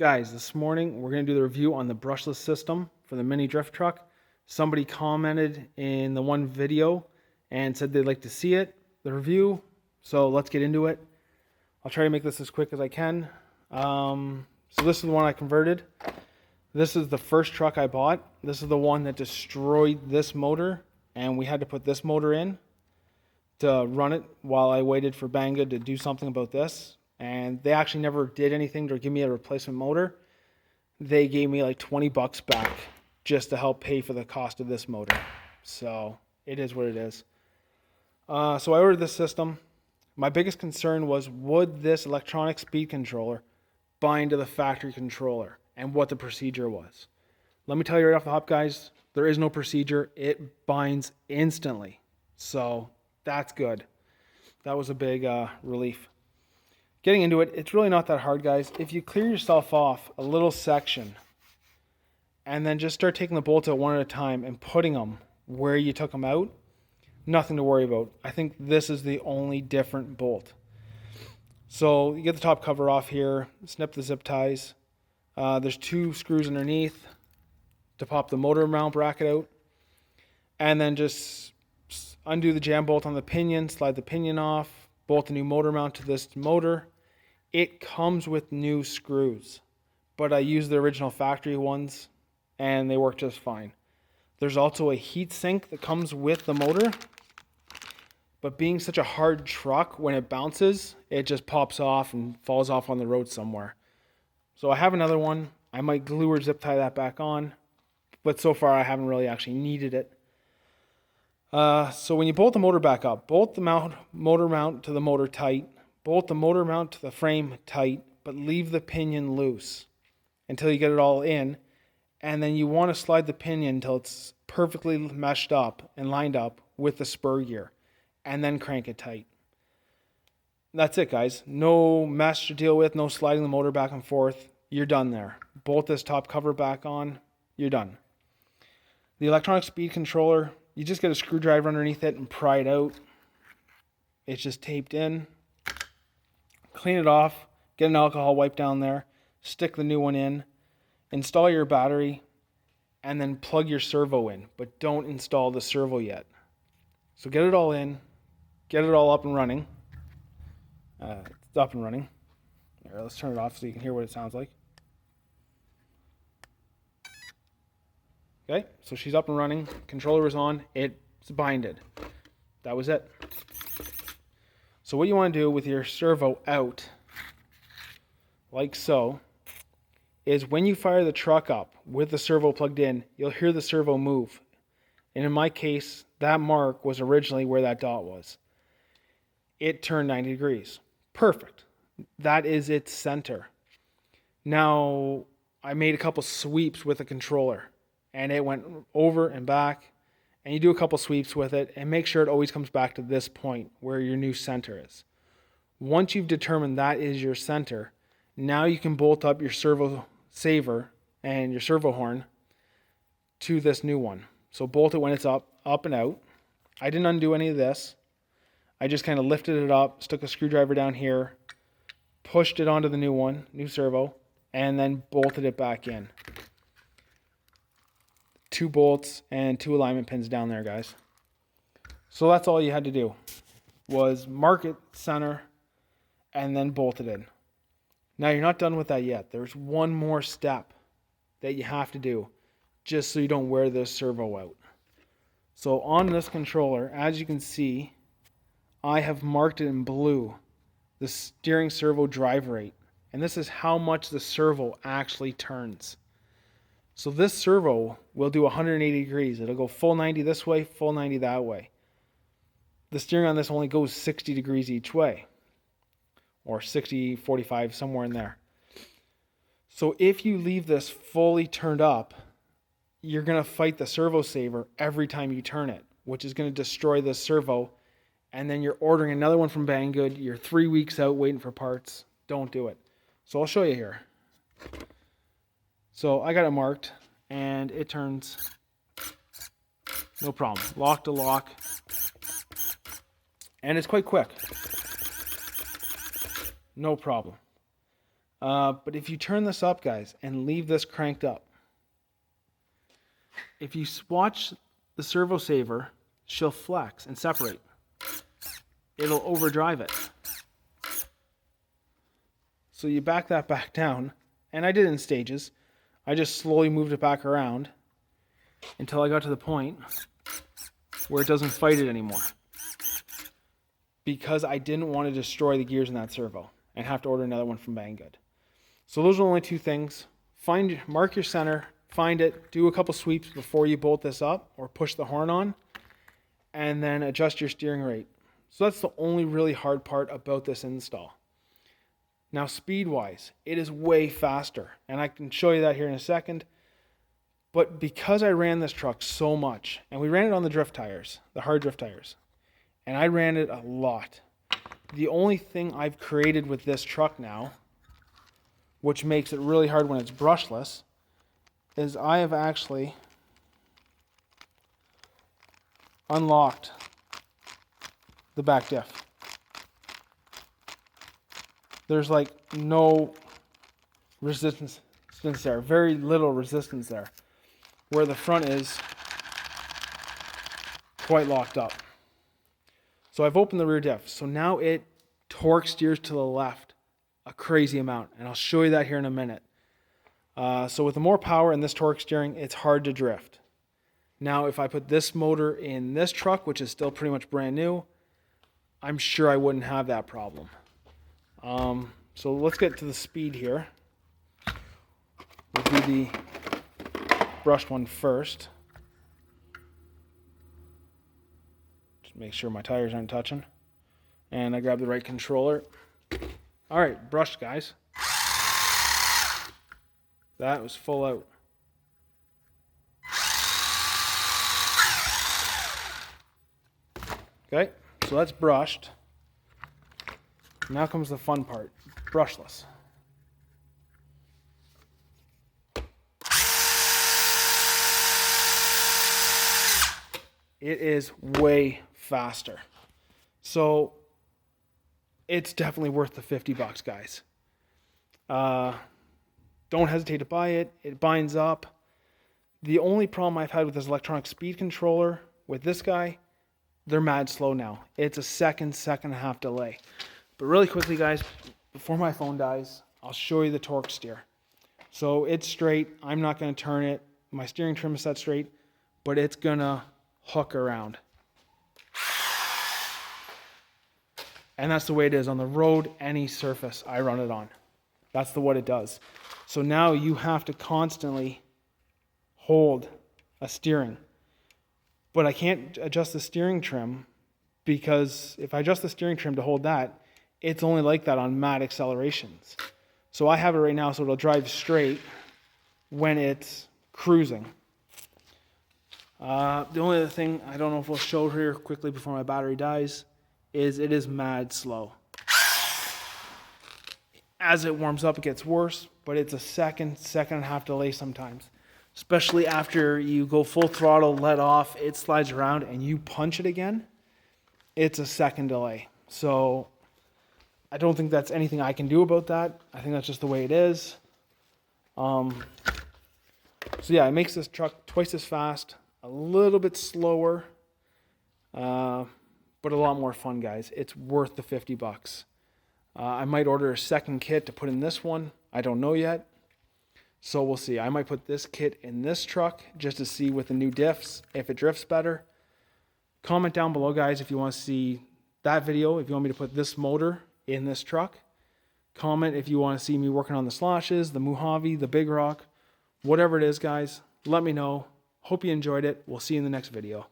Guys, this morning we're going to do the review on the brushless system for the mini drift truck. Somebody commented in the one video and said they'd like to see it, the review, so let's get into it. I'll try to make this as quick as I can. So this is the one I converted. This is the first truck I bought. This is the one that destroyed this motor, and we had to put this motor in to run it while I waited for Banggood to do something about this. And they actually never did anything to give me a replacement motor. They gave me like 20 bucks back just to help pay for the cost of this motor. So it is what it is. So I ordered this system. My biggest concern was, would this electronic speed controller bind to the factory controller, and what the procedure was. Let me tell you right off the hop, guys, there is no procedure. It binds instantly. So that's good. That was a big relief. Getting into it, it's really not that hard, guys. If you clear yourself off a little section and then just start taking the bolts out one at a time and putting them where you took them out, nothing to worry about. I think this is the only different bolt. So you get the top cover off here, snip the zip ties. There's 2 screws underneath to pop the motor mount bracket out. And then just undo the jam bolt on the pinion, slide the pinion off, bolt the new motor mount to this motor. It comes with new screws, but I used the original factory ones and they work just fine. There's also a heat sink that comes with the motor, but being such a hard truck, when it bounces, it just pops off and falls off on the road somewhere. So I have another one. I might glue or zip tie that back on, but so far I haven't really actually needed it. So when you bolt the motor back up, bolt the motor mount to the motor tight, bolt the motor mount to the frame tight, but leave the pinion loose until you get it all in. And then you want to slide the pinion until it's perfectly meshed up and lined up with the spur gear, and then crank it tight. That's it, guys. No mesh to deal with, no sliding the motor back and forth. You're done there. Bolt this top cover back on, you're done. The electronic speed controller, you just get a screwdriver underneath it and pry it out. It's just taped in. Clean it off, get an alcohol wipe down there, stick the new one in, install your battery, and then plug your servo in, but don't install the servo yet. So get it all in, get it all up and running. It's up and running. Here, let's turn it off so you can hear what it sounds like. Okay, so she's up and running. Controller is on. It's binded. That was it. So what you want to do with your servo out, like so, is when you fire the truck up with the servo plugged in, you'll hear the servo move. And in my case, that mark was originally where that dot was. It turned 90 degrees. Perfect. That is its center. Now, I made a couple sweeps with the controller, and it went over and back, and you do a couple sweeps with it and make sure it always comes back to this point where your new center is. Once you've determined that is your center, now you can bolt up your servo saver and your servo horn to this new one. So bolt it when it's up and out. I didn't undo any of this. I just kind of lifted it up, stuck a screwdriver down here, pushed it onto the new one, new servo, and then bolted it back in. 2 bolts and 2 alignment pins down there, guys. So that's all you had to do, was mark it center and then bolt it in. Now you're not done with that yet. There's one more step that you have to do just so you don't wear this servo out. So on this controller, as you can see, I have marked it in blue, the steering servo drive rate. And this is how much the servo actually turns. So this servo will do 180 degrees. It'll go full 90 this way, full 90 that way. The steering on this only goes 60 degrees each way, or 60, 45, somewhere in there. So if you leave this fully turned up, you're going to fight the servo saver every time you turn it, which is going to destroy the servo. And then you're ordering another one from Banggood. You're 3 weeks out waiting for parts. Don't do it. So I'll show you here. So I got it marked, and it turns no problem. Lock to lock. And it's quite quick. No problem. But if you turn this up, guys, and leave this cranked up, if you watch the servo saver, she'll flex and separate. It'll overdrive it. So you back that back down, and I did it in stages. I just slowly moved it back around until I got to the point where it doesn't fight it anymore. Because I didn't want to destroy the gears in that servo and have to order another one from Banggood. So those are only two things. Mark your center, find it, do a couple sweeps before you bolt this up or push the horn on, and then adjust your steering rate. So that's the only really hard part about this install. Now speed-wise, it is way faster, and I can show you that here in a second. But because I ran this truck so much, and we ran it on the drift tires, the hard drift tires, and I ran it a lot. The only thing I've created with this truck now, which makes it really hard when it's brushless, is I have actually unlocked the back diff. There's like no resistance there, very little resistance there, where the front is quite locked up. So I've opened the rear diff, so now it torque steers to the left a crazy amount, and I'll show you that here in a minute. So with the more power and this torque steering, it's hard to drift. Now if I put this motor in this truck, which is still pretty much brand new, I'm sure I wouldn't have that problem. So let's get to the speed here. We'll do the brushed one first. Just make sure my tires aren't touching. And I grab the right controller. All right, brushed, guys. That was full out. Okay, so that's brushed. Now comes the fun part, brushless. It is way faster. So it's definitely worth the $50, guys. Don't hesitate to buy it. It binds up. The only problem I've had with this electronic speed controller with this guy, they're mad slow now. It's a second and a half delay. But really quickly, guys, before my phone dies, I'll show you the torque steer. So it's straight. I'm not going to turn it. My steering trim is set straight, but it's going to hook around. And that's the way it is on the road, any surface I run it on. That's what it does. So now you have to constantly hold a steering. But I can't adjust the steering trim, because if I adjust the steering trim to hold that, it's only like that on mad accelerations. So I have it right now so it'll drive straight when it's cruising. The only other thing, I don't know if we'll show here quickly before my battery dies, is it is mad slow. As it warms up, it gets worse, but it's a second and a half delay sometimes. Especially after you go full throttle, let off, it slides around, and you punch it again, it's a second delay. So I don't think that's anything I can do about that. I think that's just the way it is. So yeah, it makes this truck twice as fast, a little bit slower, but a lot more fun, guys. It's worth the $50. I might order a second kit to put in this one. I don't know yet. So we'll see. I might put this kit in this truck just to see with the new diffs if it drifts better. Comment down below, guys, if you want to see that video, if you want me to put this motor in this truck. Comment if you want to see me working on the sloshes, the Mojave, the Big Rock, whatever it is, guys. Let me know. Hope you enjoyed it. We'll see you in the next video.